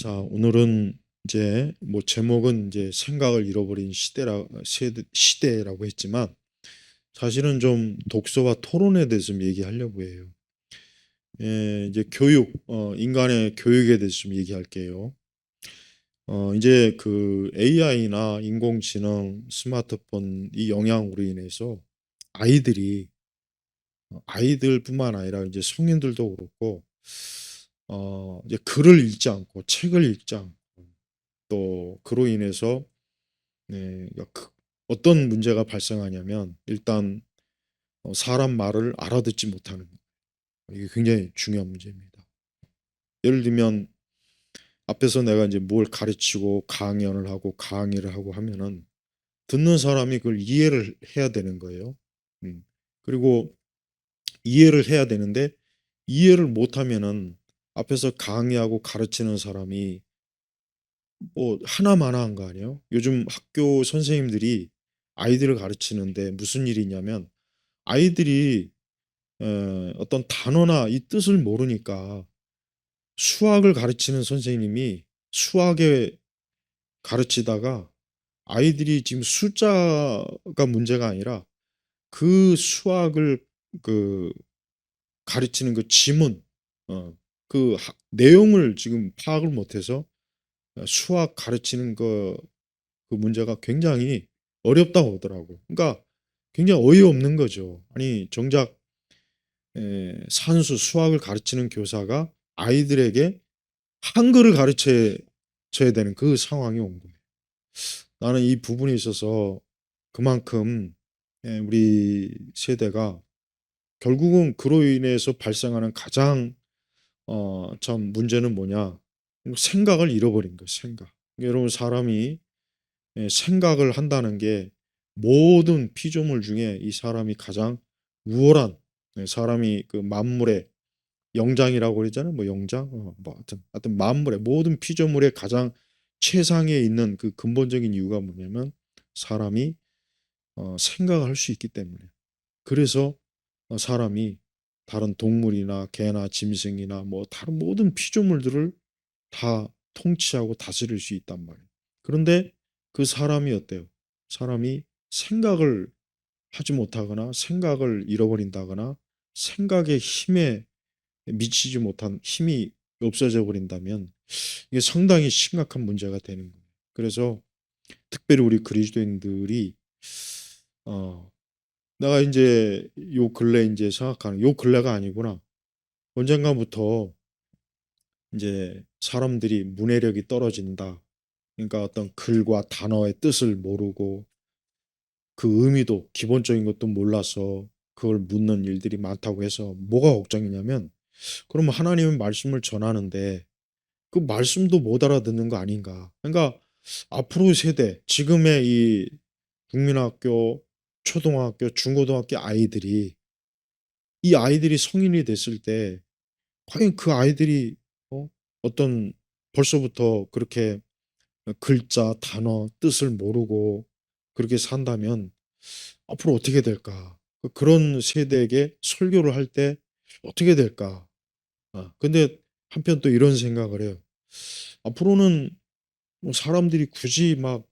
자, 오늘은 이제 뭐 제목은 이제 생각을 잃어버린 시대라고 했지만 사실은 좀 독서와 토론에 대해서 좀 얘기하려고 해요. 이제 인간의 교육에 대해서 좀 얘기할게요. 이제 그 AI나 인공지능, 스마트폰 이 영향으로 인해서 아이들이 아이들뿐만 아니라 이제 성인들도 그렇고 이제 글을 읽지 않고 책을 읽지 않고 또 그로 인해서 어떤 문제가 발생하냐면 일단 사람 말을 알아듣지 못하는 이게 굉장히 중요한 문제입니다. 예를 들면 앞에서 내가 이제 뭘 가르치고 강연을 하고 강의를 하고 하면은 듣는 사람이 그걸 이해를 해야 되는 거예요. 그리고 이해를 해야 되는데 이해를 못하면은 앞에서 강의하고 가르치는 사람이 뭐 하나마나 한 거 아니에요? 요즘 학교 선생님들이 아이들을 가르치는데 무슨 일이 있냐면 아이들이 어떤 단어나 이 뜻을 모르니까 수학을 가르치는 선생님이 수학에 가르치다가 아이들이 지금 숫자가 문제가 아니라 그 수학을 그 가르치는 그 지문, 내용을 지금 파악을 못해서 수학 가르치는 그 문제가 굉장히 어렵다고 하더라고. 그러니까 굉장히 어이없는 거죠. 아니 정작 산수 수학을 가르치는 교사가 아이들에게 한글을 가르쳐야 되는 그 상황이 온 거예요. 나는 이 부분에 있어서 그만큼 우리 세대가 결국은 그로 인해서 발생하는 가장 참 문제는 뭐냐? 생각을 잃어버린 거예요. 생각. 여러분 사람이 생각을 한다는 게 모든 피조물 중에 이 사람이 가장 우월한 사람이 그 만물의 영장이라고 그러잖아요. 뭐 영장, 뭐 하여튼 만물의 모든 피조물의 가장 최상에 있는 그 근본적인 이유가 뭐냐면 사람이 생각을 할 수 있기 때문에. 그래서 사람이 다른 동물이나 개나 짐승이나 뭐 다른 모든 피조물들을 다 통치하고 다스릴 수 있단 말이에요. 그런데 그 사람이 어때요? 사람이 생각을 하지 못하거나 생각을 잃어버린다거나 생각의 힘에 미치지 못한 힘이 없어져 버린다면 이게 상당히 심각한 문제가 되는 거예요. 그래서 특별히 우리 그리스도인들이 어 내가 이제 요 근래 이제 생각하는 요 근래가 아니구나. 언젠가부터 이제 사람들이 문해력이 떨어진다. 그러니까 어떤 글과 단어의 뜻을 모르고 그 의미도 기본적인 것도 몰라서 그걸 묻는 일들이 많다고 해서 뭐가 걱정이냐면 그러면 하나님의 말씀을 전하는데 그 말씀도 못 알아듣는 거 아닌가. 그러니까 앞으로 세대, 지금의 이 국민학교, 초등학교, 중고등학교 아이들이 이 아이들이 성인이 됐을 때 과연 그 아이들이 어떤 벌써부터 그렇게 글자, 단어, 뜻을 모르고 그렇게 산다면 앞으로 어떻게 될까? 그런 세대에게 설교를 할 때 어떻게 될까? 근데 한편 또 이런 생각을 해요. 앞으로는 뭐 사람들이 굳이 막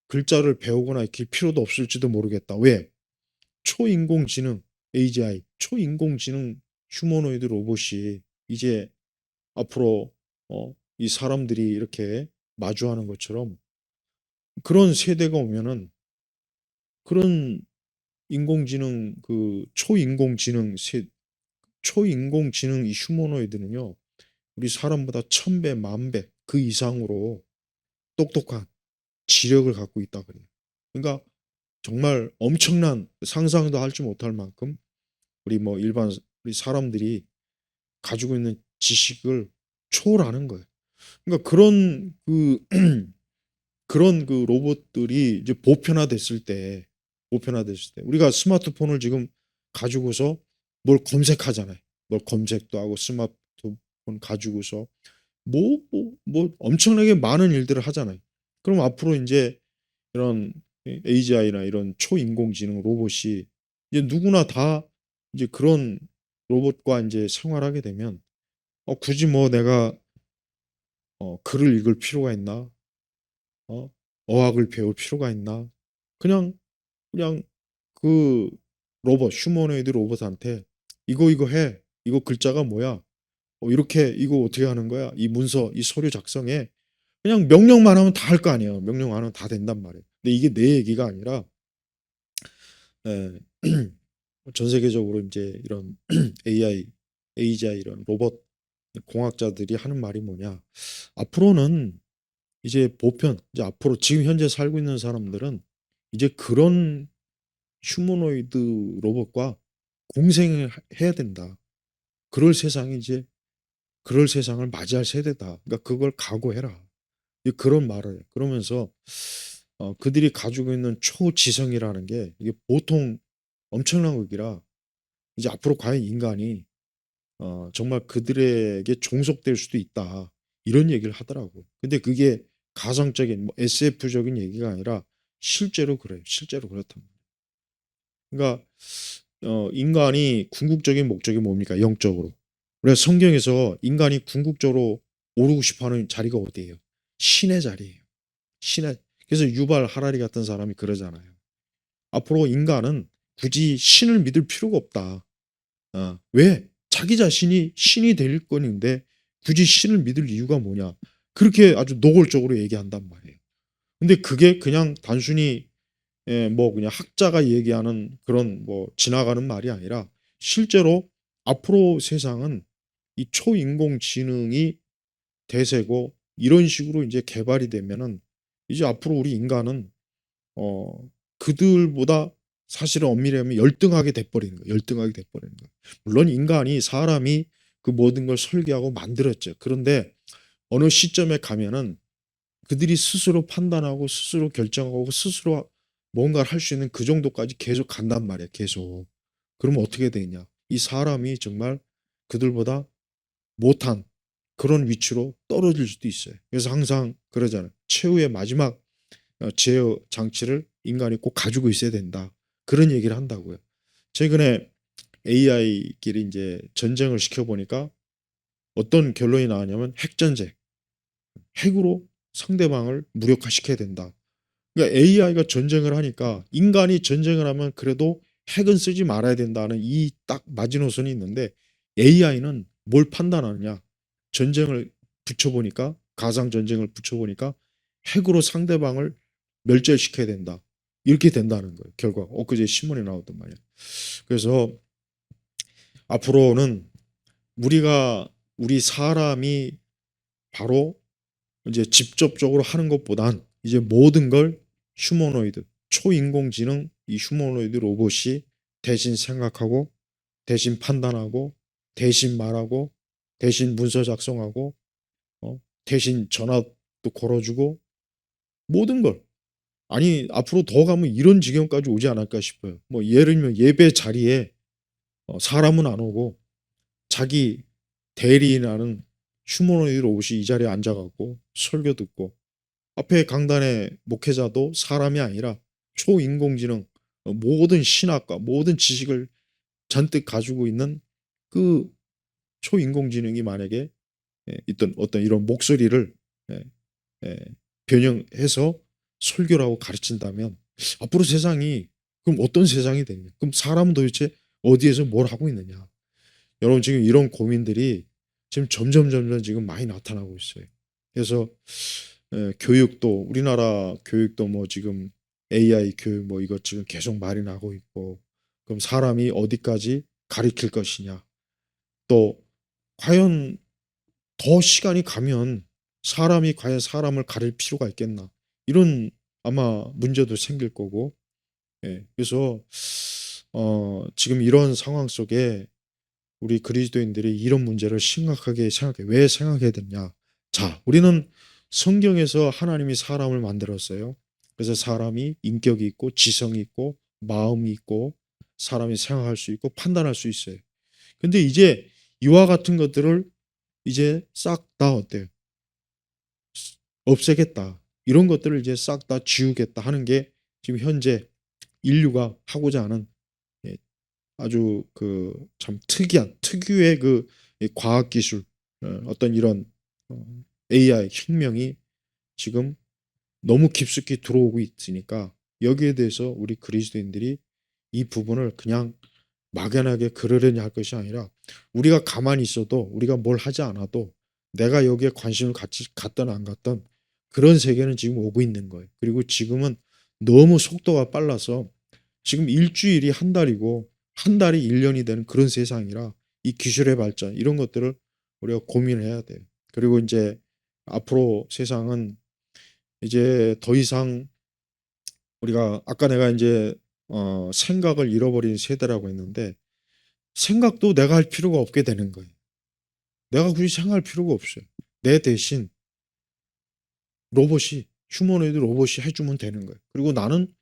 글자를 배우거나 익힐 필요도 없을지도 모르겠다. 왜? 초인공지능 AGI, 초인공지능 휴머노이드 로봇이 이제 앞으로 이 사람들이 이렇게 마주하는 것처럼 그런 세대가 오면은 그런 인공지능 그 초인공지능 이 휴머노이드는요. 우리 사람보다 1000배, 만배 그 이상으로 똑똑한 지력을 갖고 있다 그래요. 그러니까 정말 엄청난 상상도 할지 못할 만큼 우리 뭐 일반 우리 사람들이 가지고 있는 지식을 초월하는 거예요. 그러니까 그런 그 로봇들이 이제 보편화됐을 때 우리가 스마트폰을 지금 가지고서 뭘 검색하잖아요. 뭘 검색도 하고 스마트폰 가지고서 엄청나게 많은 일들을 하잖아요. 그럼 앞으로 이제 이런 AGI나 이런 초인공지능 로봇이 이제 누구나 다 이제 그런 로봇과 이제 생활하게 되면 굳이 뭐 내가 글을 읽을 필요가 있나? 어? 어학을 배울 필요가 있나? 그냥 그냥 그 휴머노이드 로봇한테 이거 해. 이거 글자가 뭐야? 이렇게 이거 어떻게 하는 거야? 이 문서, 이 서류 작성해. 그냥 명령만 하면 다 할 거 아니에요. 명령 안 하면 다 된단 말이에요. 근데 이게 내 얘기가 아니라 예, 전 세계적으로 이제 이런 AI, AGI 이런 로봇 공학자들이 하는 말이 뭐냐? 앞으로는 이제 보편, 이제 앞으로 지금 현재 살고 있는 사람들은 이제 그런 휴머노이드 로봇과 공생을 해야 된다. 그럴 세상이 이제 그럴 세상을 맞이할 세대다. 그러니까 그걸 각오해라. 그런 말을 해. 그러면서 그들이 가지고 있는 초지성이라는 게 이게 보통 엄청난 것이라 이제 앞으로 과연 인간이 정말 그들에게 종속될 수도 있다. 이런 얘기를 하더라고. 근데 그게 가상적인 뭐 SF적인 얘기가 아니라 실제로 그래요. 실제로 그렇단 말이에요. 그러니까 인간이 궁극적인 목적이 뭡니까? 영적으로. 그래서 성경에서 인간이 궁극적으로 오르고 싶어하는 자리가 어디예요? 신의 자리예요. 신의. 그래서 유발 하라리 같은 사람이 그러잖아요. 앞으로 인간은 굳이 신을 믿을 필요가 없다. 왜? 자기 자신이 신이 될 건인데 굳이 신을 믿을 이유가 뭐냐? 그렇게 아주 노골적으로 얘기한단 말이에요. 근데 그게 그냥 단순히 뭐 그냥 학자가 얘기하는 그런 뭐 지나가는 말이 아니라 실제로 앞으로 세상은 이 초인공지능이 대세고 이런 식으로 이제 개발이 되면은 이제 앞으로 우리 인간은 어 그들보다 사실은 엄밀히 하면 열등하게 돼버리는 거예요. 열등하게 돼버리는 거예요. 물론 인간이 사람이 그 모든 걸 설계하고 만들었죠. 그런데 어느 시점에 가면은 그들이 스스로 판단하고 스스로 결정하고 스스로 뭔가를 할 수 있는 그 정도까지 계속 간단 말이에요. 계속. 그러면 어떻게 되냐? 이 사람이 정말 그들보다 못한 그런 위치로 떨어질 수도 있어요. 그래서 항상 그러잖아요. 최후의 마지막 제어 장치를 인간이 꼭 가지고 있어야 된다. 그런 얘기를 한다고요. 최근에 AI끼리 이제 전쟁을 시켜보니까 어떤 결론이 나왔냐면 핵전쟁, 핵으로 상대방을 무력화시켜야 된다. 그러니까 AI가 전쟁을 하니까 인간이 전쟁을 하면 그래도 핵은 쓰지 말아야 된다는 이 딱 마지노선이 있는데 AI는 뭘 판단하느냐? 전쟁을 붙여보니까 가상 전쟁을 붙여보니까 핵으로 상대방을 멸절시켜야 된다. 이렇게 된다는 거예요. 결과 엊그제 신문에 나왔단 말이야. 그래서 앞으로는 우리 사람이 바로 이제 직접적으로 하는 것보단 이제 모든 걸 휴머노이드, 초인공지능 이 휴머노이드 로봇이 대신 생각하고 대신 판단하고 대신 말하고 대신 문서 작성하고 대신 전화도 걸어주고 모든 걸 아니 앞으로 더 가면 이런 지경까지 오지 않을까 싶어요. 뭐 예를 들면 예배 자리에 사람은 안 오고 자기 대리인하는 휴머노이드 로봇이 이 자리에 앉아갖고 설교 듣고 앞에 강단의 목회자도 사람이 아니라 초인공지능 모든 신학과 모든 지식을 잔뜩 가지고 있는 그 초인공지능이 만약에 있던 어떤 이런 목소리를 예, 예, 변형해서 설교를 하고 가르친다면 앞으로 세상이 그럼 어떤 세상이 되냐? 그럼 사람은 도대체 어디에서 뭘 하고 있느냐? 여러분 지금 이런 고민들이 지금 점점 지금 많이 나타나고 있어요. 그래서 교육도 우리나라 교육도 뭐 지금 AI 교육 뭐 이것 지금 계속 말이 나고 있고 그럼 사람이 어디까지 가르칠 것이냐? 또 과연 더 시간이 가면 사람이 과연 사람을 가릴 필요가 있겠나? 이런 아마 문제도 생길 거고. 그래서 지금 이런 상황 속에 우리 그리스도인들이 이런 문제를 심각하게 생각해. 왜 생각해야 되냐? 자, 우리는 성경에서 하나님이 사람을 만들었어요. 그래서 사람이 인격이 있고 지성이 있고 마음이 있고 사람이 생각할 수 있고 판단할 수 있어요. 근데 이제 이와 같은 것들을 이제 싹 다 어때요? 없애겠다. 이런 것들을 이제 싹 다 지우겠다 하는 게 지금 현재 인류가 하고자 하는 예, 아주 그 참 특이한 특유의 그 과학 기술 어떤 이런 AI 혁명이 지금 너무 깊숙이 들어오고 있으니까 여기에 대해서 우리 그리스도인들이 이 부분을 그냥 막연하게 그러려니 할 것이 아니라 우리가 가만히 있어도 우리가 뭘 하지 않아도 내가 여기에 관심을 갖든 안 갖든 그런 세계는 지금 오고 있는 거예요. 그리고 지금은 너무 속도가 빨라서 지금 일주일이 한 달이고 한 달이 1년이 되는 그런 세상이라 이 기술의 발전 이런 것들을 우리가 고민을 해야 돼요. 그리고 이제 앞으로 세상은 이제 더 이상 우리가 아까 내가 이제 생각을 잃어버린 세대라고 했는데 생각도 내가 할 필요가 없게 되는 거예요. 내가 굳이 생각할 필요가 없어요. 내 대신 로봇이 휴머노이드 로봇이 해주면 되는 거예요. 그리고 나는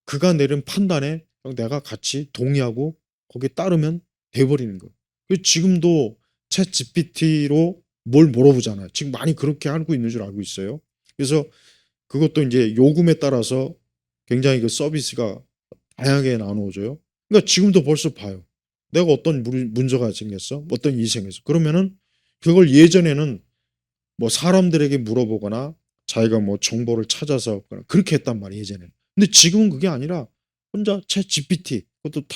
그가 내린 판단에 내가 같이 동의하고 거기에 따르면 돼버리는 거예요. 지금도 챗 GPT로 뭘 물어보잖아요. 지금 많이 그렇게 하고 있는 줄 알고 있어요. 그래서 그것도 이제 요금에 따라서 굉장히 그 서비스가 다양하게 나누어져요. 그러니까 지금도 벌써 봐요. 내가 어떤 문제가 생겼어? 어떤 일이 생겼어? 그러면은 그걸 예전에는 뭐 사람들에게 물어보거나 자기가 뭐 정보를 찾아서 그렇게 했단 말이에요, 예전에는. 근데 지금은 그게 아니라 혼자 챗 GPT 그것도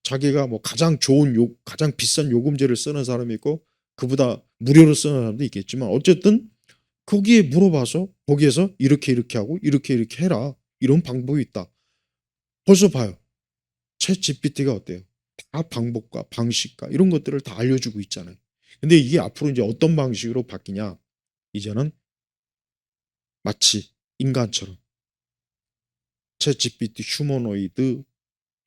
자기가 뭐 가장 좋은 가장 비싼 요금제를 쓰는 사람이 있고 그보다 무료로 쓰는 사람도 있겠지만 어쨌든 거기에 물어봐서 거기에서 이렇게 하고 이렇게 해라. 이런 방법이 있다. 벌써 봐요. 챗 GPT가 어때요? 다 방법과 방식과 이런 것들을 다 알려주고 있잖아요. 근데 이게 앞으로 이제 어떤 방식으로 바뀌냐? 이제는 마치 인간처럼 챗 GPT 휴머노이드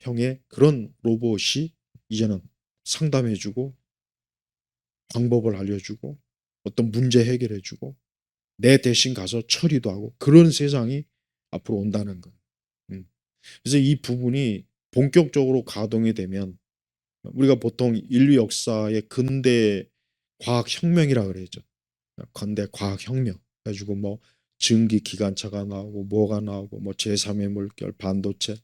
형의 그런 로봇이 이제는 상담해주고 방법을 알려주고 어떤 문제 해결해주고 내 대신 가서 처리도 하고 그런 세상이 앞으로 온다는 거예요. 음. 그래서 이 부분이 본격적으로 가동이 되면 우리가 보통 인류 역사의 근대 과학혁명이라 그러죠. 건대 과학혁명. 그래가지고 뭐 증기 기관차가 나오고 뭐가 나오고 뭐 제3의 물결, 반도체.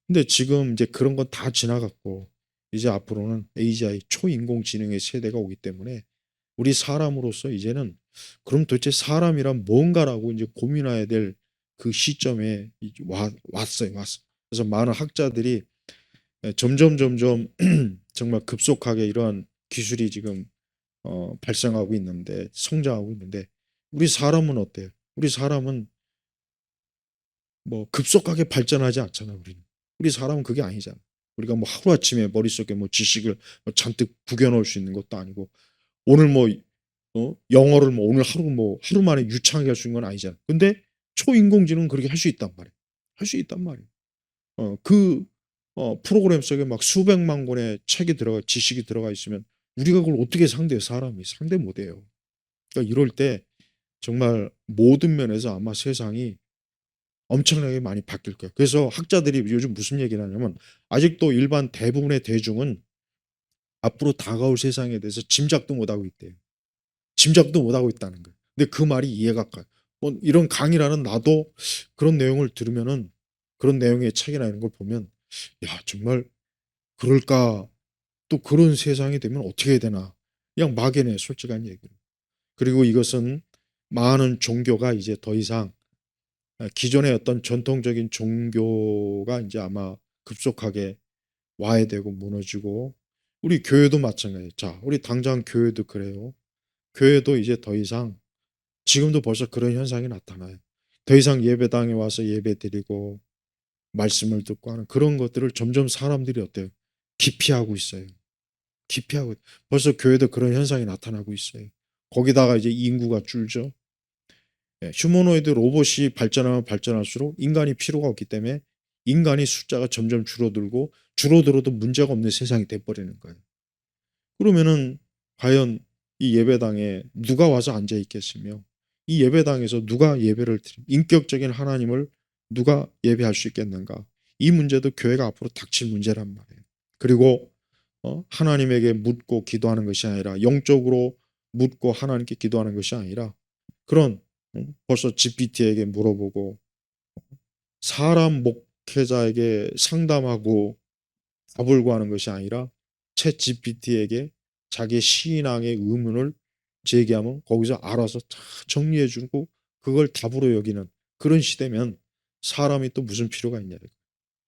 근데 지금 이제 그런 건 다 지나갔고 이제 앞으로는 AGI 초인공지능의 세대가 오기 때문에 우리 사람으로서 이제는 그럼 도대체 사람이란 뭔가라고 이제 고민해야 될 그 시점에 왔어요. 그래서 많은 학자들이 점점 정말 급속하게 이러한 기술이 지금 발생하고 있는데 성장하고 있는데 우리 사람은 어때요? 우리 사람은 뭐 급속하게 발전하지 않잖아 우리는. 우리 사람은 그게 아니잖아. 우리가 뭐 하루아침에 머릿속에 뭐 지식을 뭐 잔뜩 구겨 넣을 수 있는 것도 아니고 오늘 뭐 영어를 뭐 오늘 하루 만에 유창하게 할 수 있는 건 아니잖아. 근데 초인공지능은 그렇게 할 수 있단 말이야. 할 수 있단 말이야. 그 프로그램 속에 막 수백만 권의 책이 들어가 지식이 들어가 있으면 우리가 그걸 어떻게 상대해 사람이 상대 못 해요. 그러니까 이럴 때 정말 모든 면에서 아마 세상이 엄청나게 많이 바뀔 거예요. 그래서 학자들이 요즘 무슨 얘기를 하냐면 아직도 일반 대부분의 대중은 앞으로 다가올 세상에 대해서 짐작도 못하고 있대요. 짐작도 못하고 있다는 거예요. 근데 그 말이 이해가 가요. 이런 강의라는 나도 그런 내용을 들으면은 그런 내용의 책이나 이런 걸 보면 야 정말 그럴까 또 그런 세상이 되면 어떻게 해야 되나 그냥 막연해 솔직한 얘기로. 그리고 이것은 많은 종교가 이제 더 이상 기존의 어떤 전통적인 종교가 이제 아마 급속하게 와해되고 무너지고 우리 교회도 마찬가지예요. 자, 우리 당장 교회도 그래요. 교회도 이제 더 이상 지금도 벌써 그런 현상이 나타나요. 더 이상 예배당에 와서 예배드리고 말씀을 듣고 하는 그런 것들을 점점 사람들이 어때요? 기피하고 있어요. 기피하고 벌써 교회도 그런 현상이 나타나고 있어요. 거기다가 이제 인구가 줄죠. 휴머노이드 로봇이 발전하면 발전할수록 인간이 필요가 없기 때문에 인간의 숫자가 점점 줄어들고 줄어들어도 문제가 없는 세상이 돼버리는 거예요. 그러면은 과연 이 예배당에 누가 와서 앉아 있겠으며 이 예배당에서 누가 예배를 인격적인 하나님을 누가 예배할 수 있겠는가? 이 문제도 교회가 앞으로 닥칠 문제란 말이에요. 그리고 하나님에게 묻고 기도하는 것이 아니라 영적으로 묻고 하나님께 기도하는 것이 아니라 그런 벌써 GPT에게 물어보고 사람 목회자에게 상담하고 답을 구하는 것이 아니라 챗 GPT에게 자기 신앙의 의문을 제기하면 거기서 알아서 다 정리해 주고 그걸 답으로 여기는 그런 시대면 사람이 또 무슨 필요가 있냐.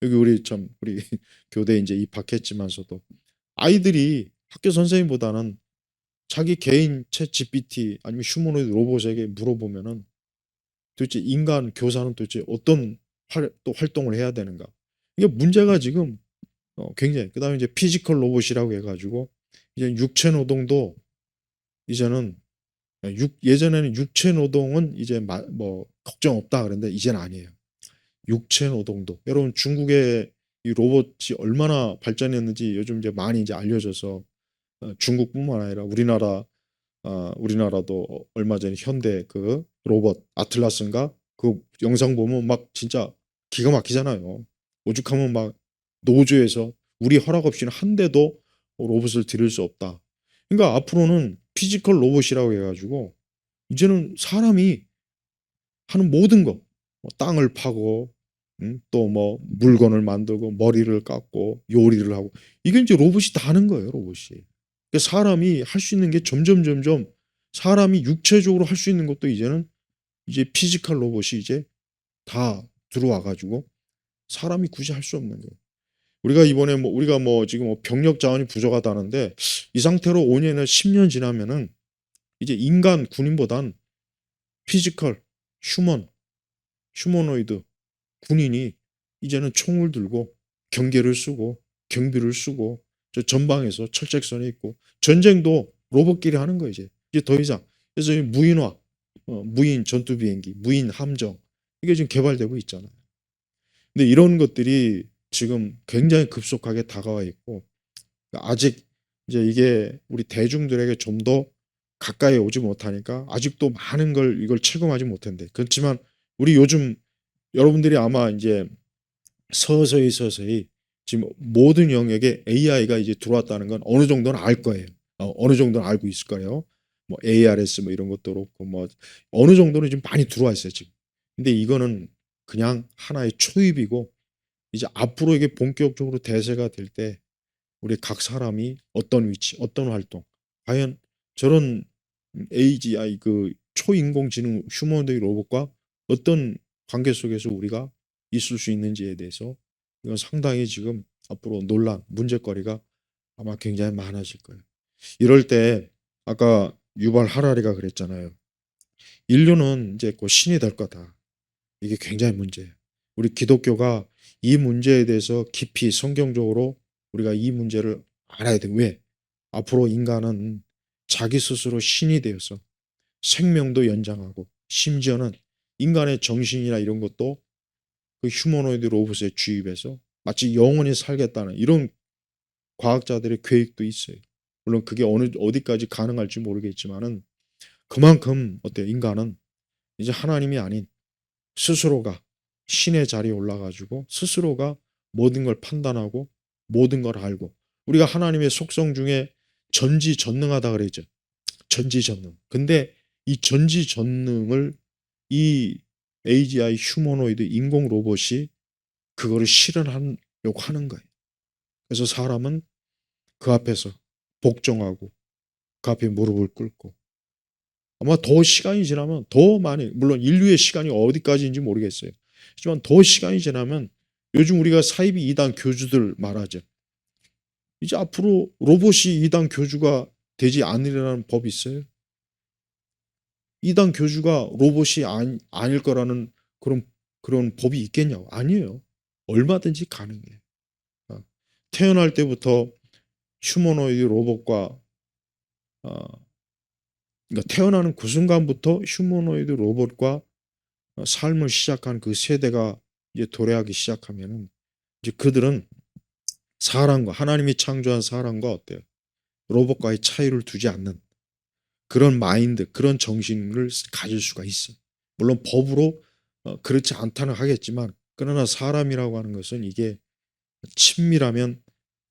여기 우리 교대에 이제 입학했지만서도 아이들이 학교 선생님보다는 자기 개인 챗 GPT 아니면 휴머노이드 로봇에게 물어보면은 도대체 인간 교사는 도대체 어떤 또 활동을 해야 되는가. 이게 문제가 지금 굉장히 그다음에 이제 피지컬 로봇이라고 해가지고 이제 육체 노동도 이제는 예전에는 육체 노동은 이제 뭐 걱정 없다 그랬는데 이제는 아니에요. 육체 노동도 여러분 중국의 이 로봇이 얼마나 발전했는지 요즘 이제 많이 이제 알려져서 중국뿐만 아니라 우리나라도 얼마 전에 현대 그 로봇 아틀라스인가 그 영상 보면 막 진짜 기가 막히잖아요. 오죽하면 막 노조에서 우리 허락 없이는 한 대도 로봇을 들일 수 없다. 그러니까 앞으로는 피지컬 로봇이라고 해가지고 이제는 사람이 하는 모든 거, 뭐 땅을 파고, 또 뭐 물건을 만들고, 머리를 깎고, 요리를 하고, 이게 이제 로봇이 다 하는 거예요, 로봇이. 그러니까 사람이 할 수 있는 게 점점 사람이 육체적으로 할 수 있는 것도 이제는 이제 피지컬 로봇이 이제 다 들어와 가지고 사람이 굳이 할 수 없는 거예요. 우리가 이번에 우리가 지금 병력 자원이 부족하다는데 이 상태로 5년이나 10년 지나면은 이제 인간 군인보단 피지컬, 휴머노이드 군인이 이제는 총을 들고 경계를 쓰고 경비를 쓰고 저 전방에서 철책선에 있고 전쟁도 로봇끼리 하는 거예요 이제 더 이상. 그래서 이 무인화, 무인 전투 비행기, 무인 함정 이게 지금 개발되고 있잖아요. 근데 이런 것들이 지금 굉장히 급속하게 다가와 있고 아직 이제 이게 우리 대중들에게 좀 더 가까이 오지 못하니까 아직도 많은 걸 이걸 체감하지 못했는데 그렇지만 우리 요즘 여러분들이 아마 이제 서서히 지금 모든 영역에 AI가 이제 들어왔다는 건 어느 정도는 알 거예요. 어느 정도는 알고 있을 거예요. 뭐 ARS 뭐 이런 것도 그렇고 뭐 어느 정도는 지금 많이 들어와 있어요 지금. 근데 이거는 그냥 하나의 초입이고 이제 앞으로 이게 본격적으로 대세가 될 때 우리 각 사람이 어떤 위치, 어떤 활동, 과연 저런 AGI 그 초인공지능 휴머노id 로봇과 어떤 관계 속에서 우리가 있을 수 있는지에 대해서 이건 상당히 지금 앞으로 논란, 문제거리가 아마 굉장히 많아질 거예요. 이럴 때 아까 유발 하라리가 그랬잖아요. 인류는 이제 곧 신이 될 거다. 이게 굉장히 문제예요. 우리 기독교가 이 문제에 대해서 깊이 성경적으로 우리가 이 문제를 알아야 돼. 왜? 앞으로 인간은 자기 스스로 신이 되어서 생명도 연장하고 심지어는 인간의 정신이나 이런 것도 그 휴머노이드 로봇에 주입해서 마치 영원히 살겠다는 이런 과학자들의 계획도 있어요. 물론 그게 어디까지 가능할지 모르겠지만은 그만큼 어때요? 인간은 이제 하나님이 아닌 스스로가 신의 자리에 올라가지고 스스로가 모든 걸 판단하고 모든 걸 알고 우리가 하나님의 속성 중에 전지전능하다 그랬죠. 전지전능. 근데 이 전지전능을 이 AGI 휴머노이드 인공 로봇이 그거를 실현하려고 하는 거예요. 그래서 사람은 그 앞에서 복종하고 그 앞에 무릎을 꿇고 아마 더 시간이 지나면 더 많이 물론 인류의 시간이 어디까지인지 모르겠어요. 하지만 더 시간이 지나면 요즘 우리가 사이비 이단 교주들 말하죠. 이제 앞으로 로봇이 이단 교주가 되지 않으려는 법이 있어요. 이단 교주가 로봇이 아닐 거라는 그런 법이 있겠냐고. 아니에요. 얼마든지 가능해요. 어, 태어날 때부터 휴머노이드 로봇과 그러니까 태어나는 그 순간부터 휴머노이드 로봇과 삶을 시작한 그 세대가 이제 도래하기 시작하면은 이제 그들은 사람과 하나님이 창조한 사람과 어때요? 로봇과의 차이를 두지 않는 그런 마인드, 그런 정신을 가질 수가 있어. 물론 법으로 그렇지 않다는 하겠지만 그러나 사람이라고 하는 것은 이게 친밀하면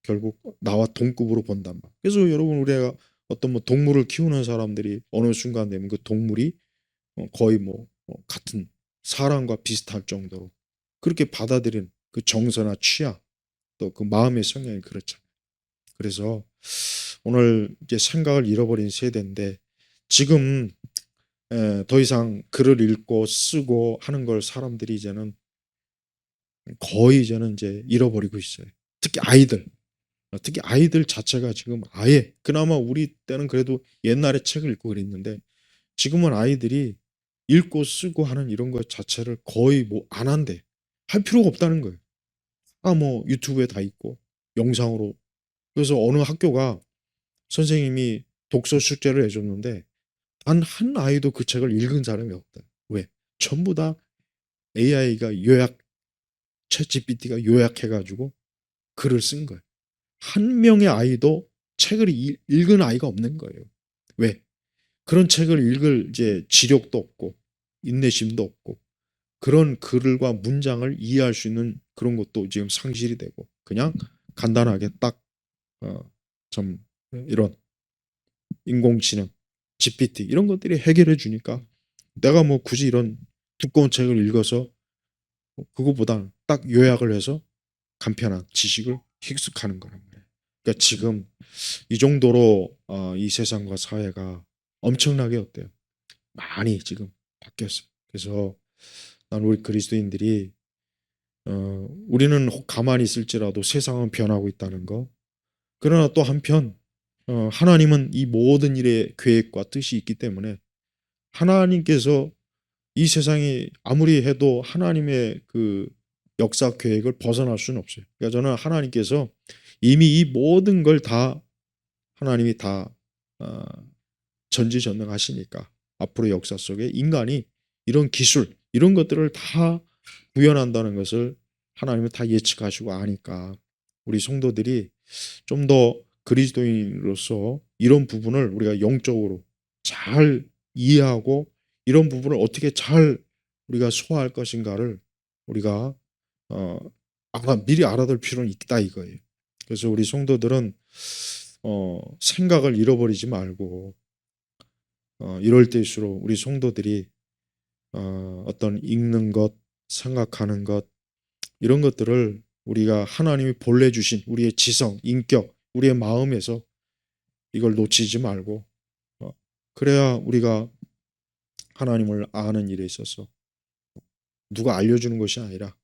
결국 나와 동급으로 본단 말이야. 그래서 여러분 우리가 어떤 뭐 동물을 키우는 사람들이 어느 순간 되면 그 동물이 거의 같은 사람과 비슷할 정도로 그렇게 받아들인 그 정서나 취향 또 그 마음의 성향이 그렇잖아요. 그래서 오늘 이제 생각을 잃어버린 세대인데 지금 더 이상 글을 읽고 쓰고 하는 걸 사람들이 이제는 거의 이제는 이제 잃어버리고 있어요. 특히 아이들 자체가 지금 아예 그나마 우리 때는 그래도 옛날에 책을 읽고 그랬는데 지금은 아이들이 읽고 쓰고 하는 이런 것 자체를 거의 뭐 안 한대. 할 필요가 없다는 거예요. 뭐 유튜브에 다 있고 영상으로. 그래서 어느 학교가 선생님이 독서 숙제를 해줬는데 단 한 아이도 그 책을 읽은 사람이 없다. 왜? 전부 다 AI가 요약, 챗GPT가 요약해가지고 글을 쓴 거예요. 한 명의 아이도 책을 읽은 아이가 없는 거예요. 왜? 그런 책을 읽을 이제 지력도 없고 인내심도 없고 그런 글과 문장을 이해할 수 있는 그런 것도 지금 상실이 되고 그냥 간단하게 딱 좀 이런 인공지능, GPT 이런 것들이 해결해 주니까 내가 뭐 굳이 이런 두꺼운 책을 읽어서 그거보다 딱 요약을 해서 간편한 지식을 획득하는 거란 말이에요. 그러니까 지금 이 정도로 이 세상과 사회가 엄청나게 어때요? 많이 지금 바뀌었어요. 그래서 난 우리 그리스도인들이 우리는 가만히 있을지라도 세상은 변하고 있다는 거. 그러나 또 한편 하나님은 이 모든 일의 계획과 뜻이 있기 때문에 하나님께서 이 세상이 아무리 해도 하나님의 그 역사 계획을 벗어날 수는 없어요. 그러니까 저는 하나님께서 이미 이 모든 걸 다 하나님이 다 어, 전지전능하시니까 앞으로 역사 속에 인간이 이런 기술 이런 것들을 다 구현한다는 것을 하나님은 다 예측하시고 아니까 우리 성도들이 좀 더 그리스도인으로서 이런 부분을 우리가 영적으로 잘 이해하고 이런 부분을 어떻게 잘 우리가 소화할 것인가를 우리가 어, 미리 알아둘 필요는 있다 이거예요. 그래서 우리 성도들은 생각을 잃어버리지 말고 이럴 때일수록 우리 성도들이 어떤 읽는 것, 생각하는 것 이런 것들을 우리가 하나님이 본래 주신 우리의 지성, 인격, 우리의 마음에서 이걸 놓치지 말고 그래야 우리가 하나님을 아는 일에 있어서 누가 알려주는 것이 아니라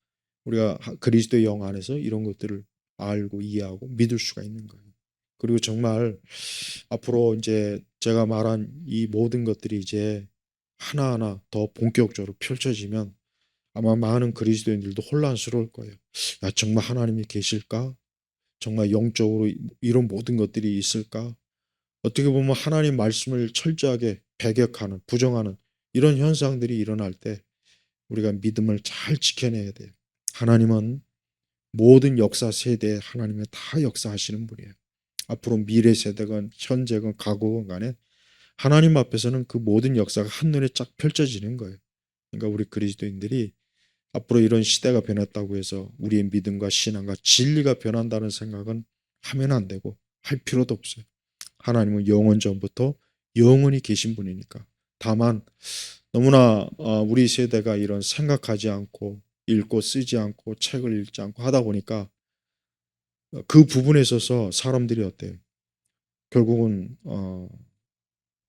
우리가 그리스도의 영 안에서 이런 것들을 알고 이해하고 믿을 수가 있는 거예요. 그리고 정말 앞으로 이제 제가 말한 이 모든 것들이 이제 하나하나 더 본격적으로 펼쳐지면 아마 많은 그리스도인들도 혼란스러울 거예요. 야, 정말 하나님이 계실까? 정말 영적으로 이런 모든 것들이 있을까? 어떻게 보면 하나님 말씀을 철저하게 배격하는, 부정하는 이런 현상들이 일어날 때 우리가 믿음을 잘 지켜내야 돼요. 하나님은 모든 역사 세대에 하나님은 다 역사하시는 분이에요. 앞으로 미래 세대건 현재건 과거건 간에 하나님 앞에서는 그 모든 역사가 한눈에 쫙 펼쳐지는 거예요. 그러니까 우리 그리스도인들이 앞으로 이런 시대가 변했다고 해서 우리의 믿음과 신앙과 진리가 변한다는 생각은 하면 안 되고 할 필요도 없어요. 하나님은 영원 전부터 영원히 계신 분이니까. 다만 너무나 우리 세대가 이런 생각하지 않고 읽고 쓰지 않고 책을 읽지 않고 하다 보니까 그 부분에 있어서 사람들이 어때요? 결국은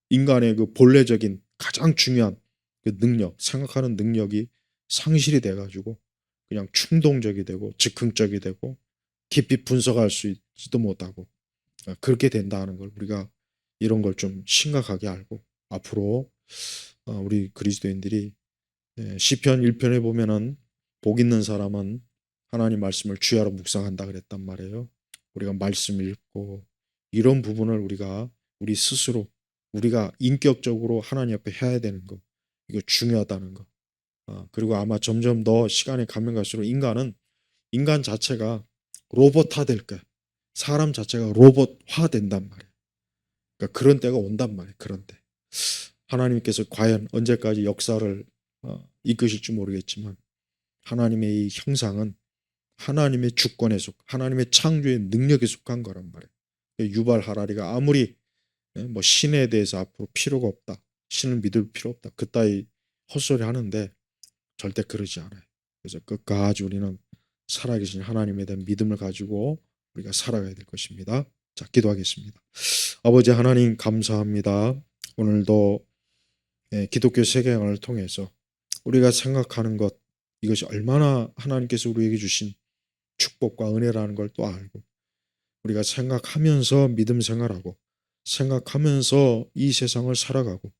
인간의 그 본래적인 가장 중요한 그 능력, 생각하는 능력이 상실이 돼가지고 그냥 충동적이 되고 즉흥적이 되고 깊이 분석할 수 있지도 못하고 그렇게 된다는 걸 우리가 이런 걸 좀 심각하게 알고 앞으로 우리 그리스도인들이 시편 1편에 보면은 복 있는 사람은 하나님 말씀을 주야로 묵상한다 그랬단 말이에요. 우리가 말씀 읽고 이런 부분을 우리가 우리 스스로 우리가 인격적으로 하나님 앞에 해야 되는 거 이거 중요하다는 거. 그리고 아마 점점 더 시간이 가면 갈수록 인간 자체가 로봇화 될 거야. 사람 자체가 로봇화 된단 말이야. 그러니까 그런 때가 온단 말이야. 그런 때. 하나님께서 과연 언제까지 역사를 이끄실지 모르겠지만 하나님의 이 형상은 하나님의 주권에 하나님의 창조의 능력에 속한 거란 말이에요. 유발 하라리가 아무리 뭐 신에 대해서 앞으로 필요가 없다. 신을 믿을 필요 없다. 그따위 헛소리 하는데 절대 그러지 않아요. 그래서 끝까지 우리는 살아계신 하나님에 대한 믿음을 가지고 우리가 살아가야 될 것입니다. 자, 기도하겠습니다. 아버지 하나님 감사합니다. 오늘도 기독교 세계관을 통해서 우리가 생각하는 것, 이것이 얼마나 하나님께서 우리에게 주신 축복과 은혜라는 걸 또 알고, 우리가 생각하면서 믿음 생활하고, 생각하면서 이 세상을 살아가고,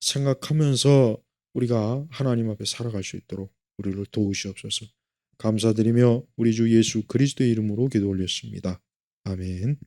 생각하면서 우리가 하나님 앞에 살아갈 수 있도록 우리를 도우시옵소서. 감사드리며 우리 주 예수 그리스도의 이름으로 기도 올렸습니다. 아멘.